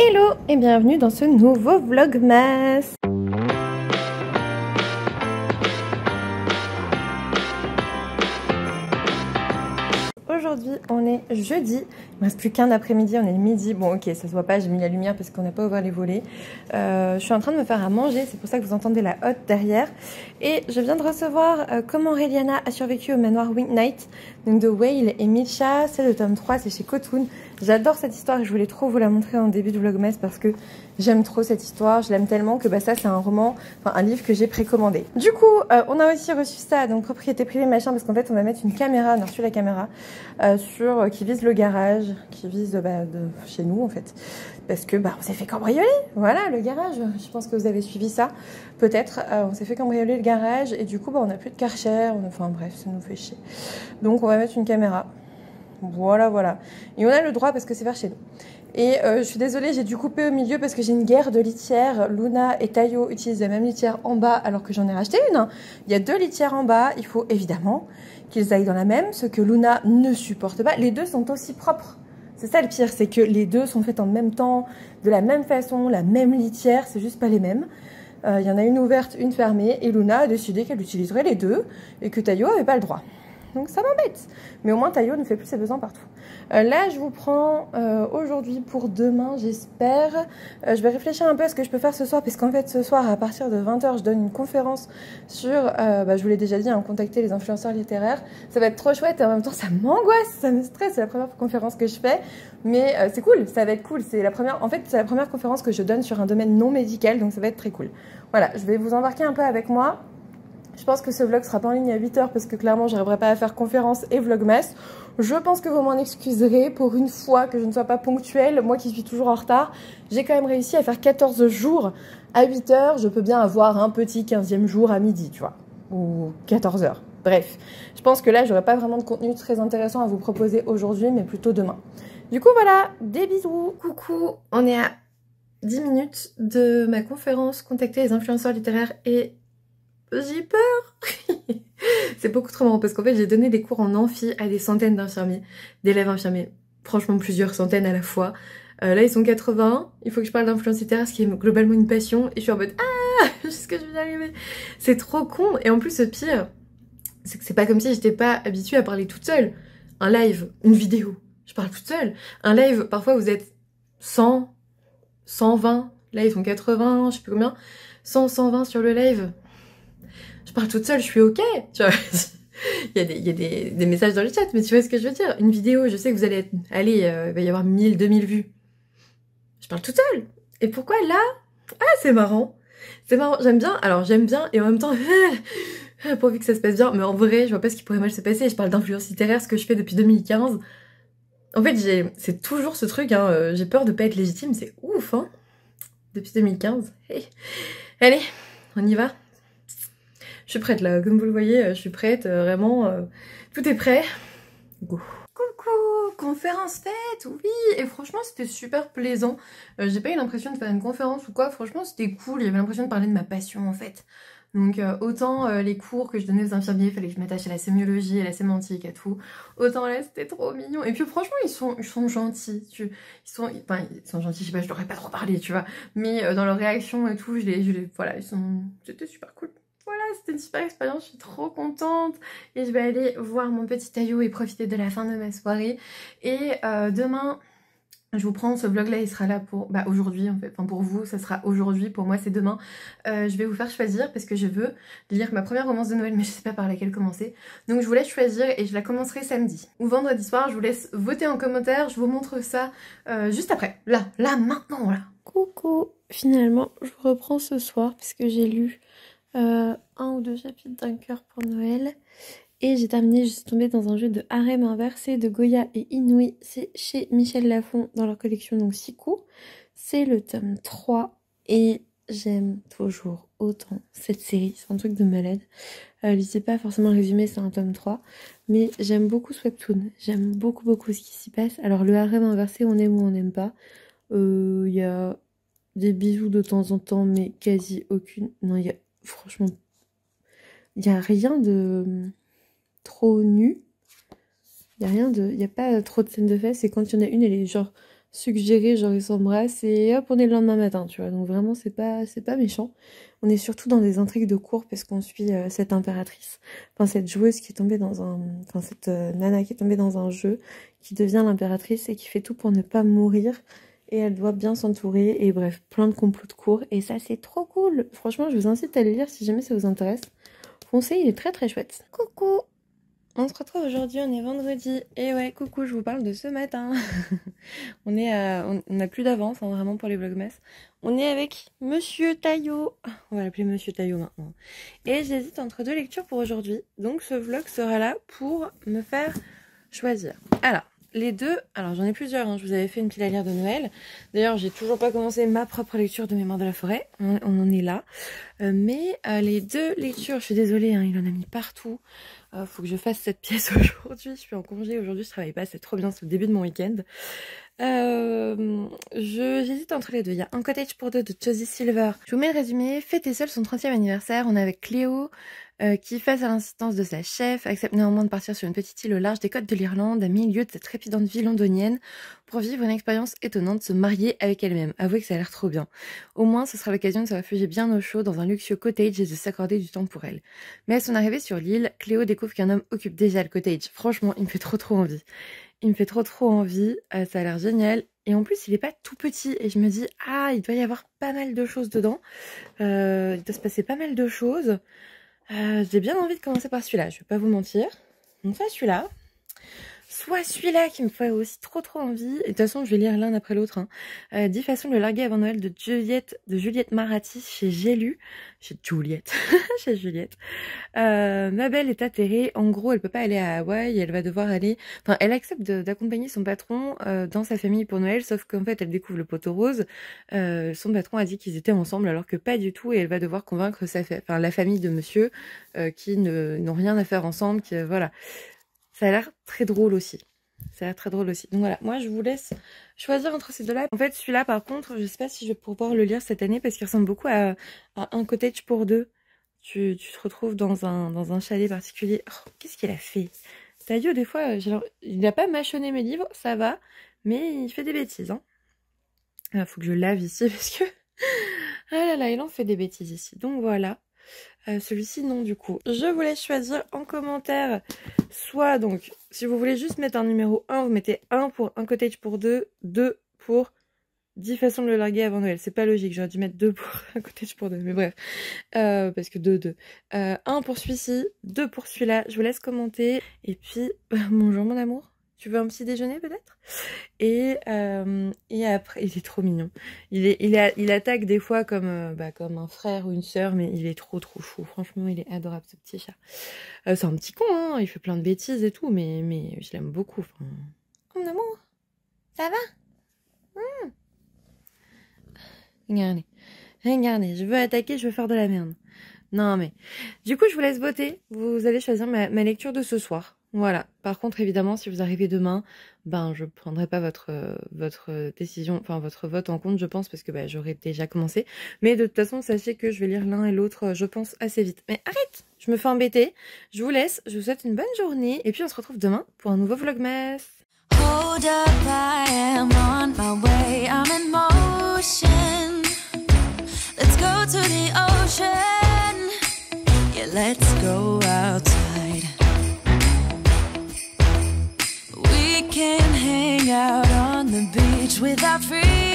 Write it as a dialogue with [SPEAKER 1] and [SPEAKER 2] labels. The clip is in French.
[SPEAKER 1] Hello et bienvenue dans ce nouveau vlogmas. Aujourd'hui on est jeudi, il ne reste plus qu'un après-midi, on est le midi. Bon ok, ça se voit pas, j'ai mis la lumière parce qu'on n'a pas ouvert les volets. Je suis en train de me faire à manger, c'est pour ça que vous entendez la hotte derrière. Et je viens de recevoir Comment Aureliana a survécu au manoir Wingnight, donc de Whale et Misha. C'est le tome 3, c'est chez Cotoon. J'adore cette histoire et je voulais trop vous la montrer en début de vlogmas parce que j'aime trop cette histoire, je l'aime tellement que ça c'est un roman, enfin un livre que j'ai précommandé. Du coup, on a aussi reçu ça, donc propriété privée machin, parce qu'en fait on va mettre une caméra, on a reçu la caméra qui vise le garage, qui vise de chez nous en fait, parce que on s'est fait cambrioler, voilà le garage, je pense que vous avez suivi ça, peut-être, on s'est fait cambrioler le garage et du coup on n'a plus de Karcher, enfin bref ça nous fait chier, donc on va mettre une caméra. Voilà. Et on a le droit parce que c'est vers chez nous. Et je suis désolée, j'ai dû couper au milieu parce que j'ai une guerre de litières. Luna et Tayo utilisent la même litière en bas alors que j'en ai racheté une. Il y a 2 litières en bas. Il faut évidemment qu'ils aillent dans la même, ce que Luna ne supporte pas. Les 2 sont aussi propres. C'est ça le pire, c'est que les 2 sont faites en même temps, de la même façon, la même litière, c'est juste pas les mêmes. Il y en a une ouverte, une fermée, et Luna a décidé qu'elle utiliserait les 2 et que Tayo n'avait pas le droit. Donc ça m'embête. Mais au moins Tayo ne fait plus ses besoins partout. Là, je vous prends aujourd'hui pour demain, j'espère. Je vais réfléchir un peu à ce que je peux faire ce soir. Parce qu'en fait, ce soir, à partir de 20 h, je donne une conférence sur, je vous l'ai déjà dit, contacter les influenceurs littéraires. Ça va être trop chouette et en même temps, ça m'angoisse, ça me stresse. C'est la première conférence que je fais. Mais c'est cool, ça va être cool. C'est la première conférence que je donne sur un domaine non médical. Donc ça va être très cool. Voilà, je vais vous embarquer un peu avec moi. Je pense que ce vlog sera pas en ligne à 8 h parce que clairement j'arriverai pas à faire conférence et vlogmas. Je pense que vous m'en excuserez pour une fois que je ne sois pas ponctuelle. Moi qui suis toujours en retard, j'ai quand même réussi à faire 14 jours à 8 h. Je peux bien avoir un petit 15e jour à midi, tu vois. Ou 14 h. Bref, je pense que là j'aurai pas vraiment de contenu très intéressant à vous proposer aujourd'hui, mais plutôt demain. Du coup voilà, des bisous. Coucou, on est à 10 minutes de ma conférence Contacter les influenceurs littéraires et... j'ai peur. C'est beaucoup trop marrant parce qu'en fait j'ai donné des cours en amphi à des centaines d'infirmiers, d'élèves infirmiers, franchement plusieurs centaines à la fois. Là ils sont 80, il faut que je parle d'influence littéraire, ce qui est globalement une passion, et je suis en mode ah, jusqu'à ce que je vais y arriver. C'est trop con, et en plus le pire, c'est que c'est pas comme si j'étais pas habituée à parler toute seule. Un live, une vidéo, je parle toute seule. Un live, parfois vous êtes 100, 120, là ils sont 80, je sais plus combien, 100, 120 sur le live. Je parle toute seule, je suis ok, tu vois. il y a des messages dans le chat, mais tu vois ce que je veux dire. Une vidéo, je sais que vous allez il va y avoir 1000, 2000 vues. Je parle toute seule. Et pourquoi là? Ah, c'est marrant. C'est marrant, j'aime bien. Alors, j'aime bien, et en même temps, pourvu que ça se passe bien. Mais en vrai, je vois pas ce qui pourrait mal se passer. Je parle d'influence littéraire, ce que je fais depuis 2015. En fait, c'est toujours ce truc, j'ai peur de pas être légitime, c'est ouf, depuis 2015. Hey. Allez, on y va. Je suis prête là, comme vous le voyez, je suis prête, vraiment, tout est prêt. Go. Coucou, conférence faite, oui, et franchement c'était super plaisant. J'ai pas eu l'impression de faire une conférence ou quoi, franchement c'était cool, il y avait l'impression de parler de ma passion en fait. Donc autant les cours que je donnais aux infirmiers, il fallait que je m'attache à la sémiologie, à la sémantique, à tout. Autant là c'était trop mignon. Et puis franchement ils sont gentils, ils sont gentils, je sais pas, je leur ai pas trop parlé, tu vois. Mais dans leur réaction et tout, voilà, c'était super cool. Voilà, c'était une super expérience, je suis trop contente. Et je vais aller voir mon petit Tayo et profiter de la fin de ma soirée. Et demain, je vous prends ce vlog là, il sera là pour aujourd'hui en fait. Enfin pour vous, ça sera aujourd'hui, pour moi c'est demain. Je vais vous faire choisir parce que je veux lire ma première romance de Noël, mais je sais pas par laquelle commencer. Donc je vous laisse choisir et je la commencerai samedi. Ou vendredi soir, je vous laisse voter en commentaire, je vous montre ça juste après. Là, maintenant, là. Coucou, finalement je vous reprends ce soir parce que j'ai lu... 1 ou 2 chapitres d'un cœur pour Noël. Et j'ai terminé, je suis tombée dans un jeu de harem inversé de Goya et Inouï. C'est chez Michel Lafon dans leur collection, donc Siku. C'est le tome 3 et j'aime toujours autant cette série. C'est un truc de malade. Lisez pas forcément le résumé, c'est un tome 3. Mais j'aime beaucoup ce webtoon. J'aime beaucoup ce qui s'y passe. Alors le harem inversé, on aime ou on n'aime pas. Il y a des bisous de temps en temps, mais quasi aucune. Non, il y a... Franchement, il n'y a rien de trop nu. Il n'y a pas trop de scènes de fesses. Et quand il y en a une, elle est genre suggéré, genre ils s'embrassent et hop, on est le lendemain matin, tu vois. Donc vraiment, c'est pas méchant. On est surtout dans des intrigues de cours parce qu'on suit cette impératrice, enfin cette joueuse qui est tombée dans un, enfin cette nana qui est tombée dans un jeu, qui devient l'impératrice et qui fait tout pour ne pas mourir. Et elle doit bien s'entourer, et bref, plein de complots de cours, et ça c'est trop cool. Franchement, je vous incite à le lire si jamais ça vous intéresse. Foncez, il est très très chouette. Coucou! On se retrouve aujourd'hui, on est vendredi, et ouais, coucou, je vous parle de ce matin. On a plus d'avance, hein, vraiment pour les vlogmas. On est avec Monsieur Taillot, on va l'appeler Monsieur Taillot maintenant. Et j'hésite entre deux lectures pour aujourd'hui, donc ce vlog sera là pour me faire choisir. Alors, les deux, alors j'en ai plusieurs, hein. Je vous avais fait une pile à lire de Noël. D'ailleurs, j'ai toujours pas commencé ma propre lecture de Mémoire de la forêt. On en est là. Mais les deux lectures, je suis désolée, hein, il en a mis partout. Faut que je fasse cette pièce aujourd'hui. Je suis en congé aujourd'hui, je travaille pas, c'est trop bien, c'est le début de mon week-end. J'hésite entre les deux. Il y a Un cottage pour deux de Josie Silver. Je vous mets le résumé. Fêter seul son 30e anniversaire. On est avec Cléo qui, face à l'insistance de sa chef, accepte néanmoins de partir sur une petite île au large des côtes de l'Irlande, à milieu de cette trépidante vie londonienne, pour vivre une expérience étonnante, se marier avec elle-même. Avouez que ça a l'air trop bien. Au moins, ce sera l'occasion de se réfugier bien au chaud dans un luxueux cottage et de s'accorder du temps pour elle. Mais à son arrivée sur l'île, Cléo découvre qu'un homme occupe déjà le cottage. Franchement, il me fait trop envie. Il me fait trop envie, ça a l'air génial. Et en plus, il est pas tout petit. Et je me dis, ah, il doit y avoir pas mal de choses dedans. Il doit se passer pas mal de choses. J'ai bien envie de commencer par celui-là, je vais pas vous mentir. Donc soit celui-là, soit celui-là qui me fait aussi trop envie. Et de toute façon, je vais lire l'un après l'autre. 10 façons de le larguer avant Noël de Juliette Maratis chez J'ai lu. Chez Juliette. Chez Juliette. Ma belle est atterrée. En gros, elle peut pas aller à Hawaï. Elle va devoir aller... Enfin, elle accepte d'accompagner son patron dans sa famille pour Noël. Sauf qu'en fait, elle découvre le poteau rose. Son patron a dit qu'ils étaient ensemble alors que pas du tout. Et elle va devoir convaincre la famille de monsieur qui n'ont rien à faire ensemble. Voilà. Ça a l'air très drôle aussi. Donc voilà, moi je vous laisse choisir entre ces deux-là. En fait, celui-là par contre, je sais pas si je vais pouvoir le lire cette année parce qu'il ressemble beaucoup à Un cottage pour deux. Tu te retrouves dans un chalet particulier. Oh, qu'est-ce qu'il a fait? Taillot, des fois, il n'a pas mâchonné mes livres, ça va, mais il fait des bêtises. Hein. Il faut que je lave ici parce que... ah là là, il en fait des bêtises ici. Donc voilà. Celui-ci non du coup. Je vous laisse choisir en commentaire. Soit donc, si vous voulez juste mettre un numéro 1, vous mettez 1 pour Un cottage pour 2, 2 pour 10 façons de le larguer avant Noël. C'est pas logique, j'aurais dû mettre 2 pour Un cottage pour 2, mais bref. Parce que 2. 1 pour celui-ci, 2 pour celui-là. Je vous laisse commenter. Et puis, bonjour mon amour. Tu veux un petit déjeuner peut-être? Et après, il est trop mignon. Il attaque des fois comme un frère ou une sœur, mais il est trop chou. Franchement, il est adorable ce petit chat. C'est un petit con, hein. Il fait plein de bêtises et tout, mais je l'aime beaucoup. Enfin... Mon amour, ça va? Regardez, je veux attaquer, je veux faire de la merde. Non mais, du coup je vous laisse voter. Vous allez choisir ma lecture de ce soir. Voilà. Par contre, évidemment, si vous arrivez demain, je prendrai pas votre décision, enfin votre vote en compte, je pense, parce que j'aurai déjà commencé. Mais de toute façon, sachez que je vais lire l'un et l'autre, je pense, assez vite. Mais arrête! Je me fais embêter. Je vous laisse. Je vous souhaite une bonne journée. Et puis on se retrouve demain pour un nouveau vlogmas. Hold up, I am on my way. I'm in motion. Let's go to the ocean. Yeah, let's go outside. We can hang out on the beach without freezing.